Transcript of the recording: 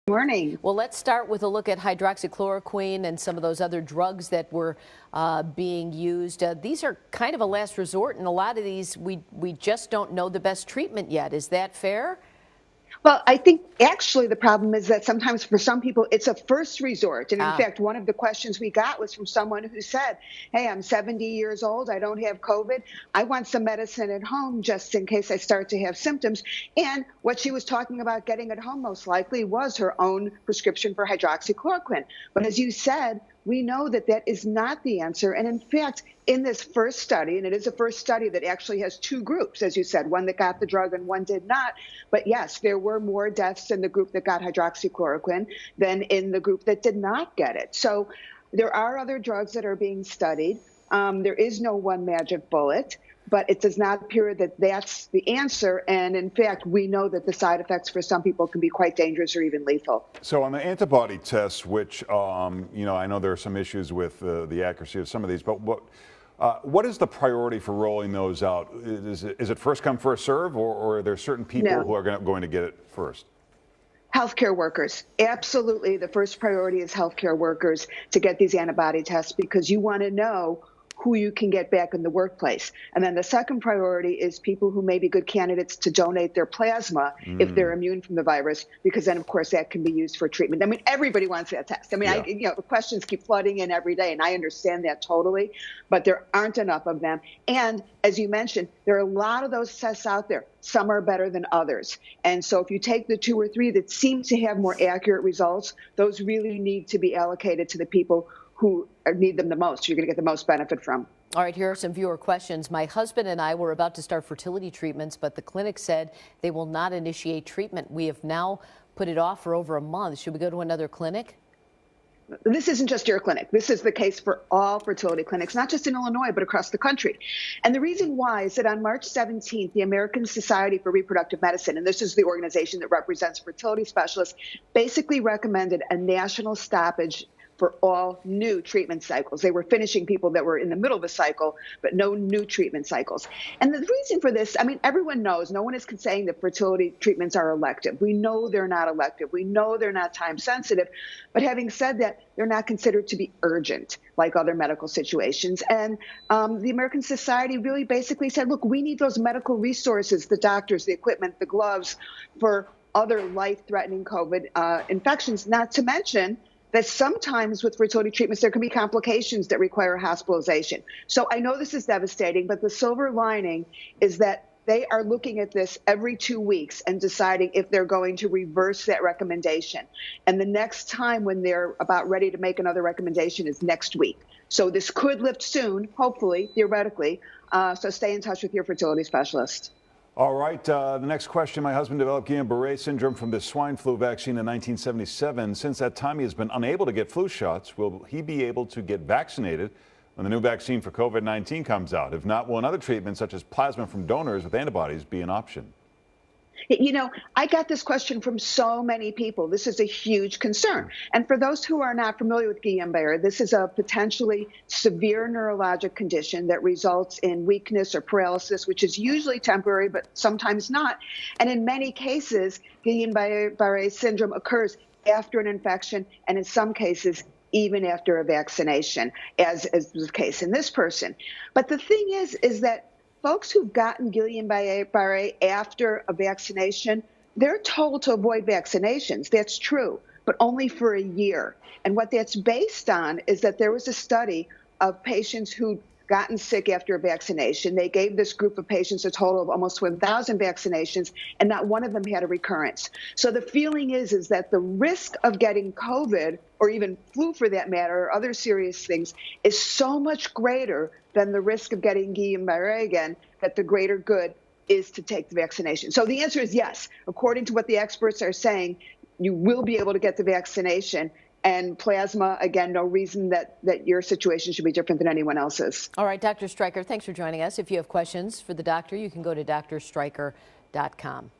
Morning. Well, let's start with a look at hydroxychloroquine and some of those other drugs that were being used. These are kind of a last resort, and a lot of these we just don't know the best treatment yet. Is that fair? Well, I think actually the problem is that sometimes for some people it's a first resort. And in Ah, fact, one of the questions we got was from someone who said, hey, I'm 70 years old. I don't have COVID. I want some medicine at home just in case I start to have symptoms. And what she was talking about getting at home most likely was her own prescription for hydroxychloroquine. But as you said, we know that that is not the answer. And in fact, in this first study, and it is a first study that actually has two groups, as you said, one that got the drug and one did not. But yes, there were more deaths in the group that got hydroxychloroquine than in the group that did not get it. So there are other drugs that are being studied. There is no one magic bullet, but it does not appear that that's the answer. And in fact, we know that the side effects for some people can be quite dangerous or even lethal. So on the antibody tests, which, I know there are some issues with the accuracy of some of these, but what is the priority for rolling those out? Is it first come, first serve, or are there certain people who are going to get it first? Healthcare workers. Absolutely. The first priority is healthcare workers to get these antibody tests because you want to know who you can get back in the workplace. And then the second priority is people who may be good candidates to donate their plasma if they're immune from the virus, because then, of course, that can be used for treatment. I mean, everybody wants that test. I mean, the questions keep flooding in every day, and I understand that totally, but there aren't enough of them. And as you mentioned, there are a lot of those tests out there. Some are better than others. And so if you take the two or three that seem to have more accurate results, those really need to be allocated to the people who need them the most. You're going to get the most benefit from. all right, here are some viewer questions. My husband and I were about to start fertility treatments, but the clinic said they will not initiate treatment. We have now put it off for over a month. Should we go to another clinic? This isn't just your clinic. This is the case for all fertility clinics, not just in Illinois, but across the country. And the reason why is that on March 17th, the American Society for Reproductive Medicine, and this is the organization that represents fertility specialists, basically recommended a national stoppage for all new treatment cycles. They were finishing people that were in the middle of a cycle, but no new treatment cycles. And the reason for this, I mean, everyone knows, no one is saying that fertility treatments are elective. We know they're not elective. We know they're not time sensitive. But having said that, they're not considered to be urgent like other medical situations. And the American Society really basically said, look, we need those medical resources, the doctors, the equipment, the gloves for other life-threatening COVID infections, not to mention that sometimes with fertility treatments, there can be complications that require hospitalization. So I know this is devastating, but the silver lining is that they are looking at this every 2 weeks and deciding if they're going to reverse that recommendation. And the next time when they're about ready to make another recommendation is next week. So this could lift soon, hopefully, theoretically. So stay in touch with your fertility specialist. All right, the next question. My husband developed Guillian Barre syndrome from the swine flu vaccine in 1977. Since that time, he has been unable to get flu shots. Will he be able to get vaccinated when the new vaccine for COVID-19 comes out? If not, will another treatment such as plasma from donors with antibodies be an option? You know, I got this question from so many people. This is a huge concern. And for those who are not familiar with Guillian Barre, this is a potentially severe neurologic condition that results in weakness or paralysis, which is usually temporary, but sometimes not. And in many cases, Guillain-Barré syndrome occurs after an infection, and in some cases, even after a vaccination, as was the case in this person. But the thing is that folks who've gotten Guillain-Barré after a vaccination, they're told to avoid vaccinations. That's true, but only for a year. And what that's based on is that there was a study of patients who'd gotten sick after a vaccination. They gave this group of patients a total of almost 1,000 vaccinations, and not one of them had a recurrence. So the feeling is that the risk of getting COVID, or even flu for that matter, or other serious things, is so much greater than the risk of getting Guillain-Barré again, that the greater good is to take the vaccination. So the answer is yes. According to what the experts are saying, you will be able to get the vaccination. And plasma, again, no reason that your situation should be different than anyone else's. All right, Dr. Streicher, thanks for joining us. If you have questions for the doctor, you can go to drstreicher.com.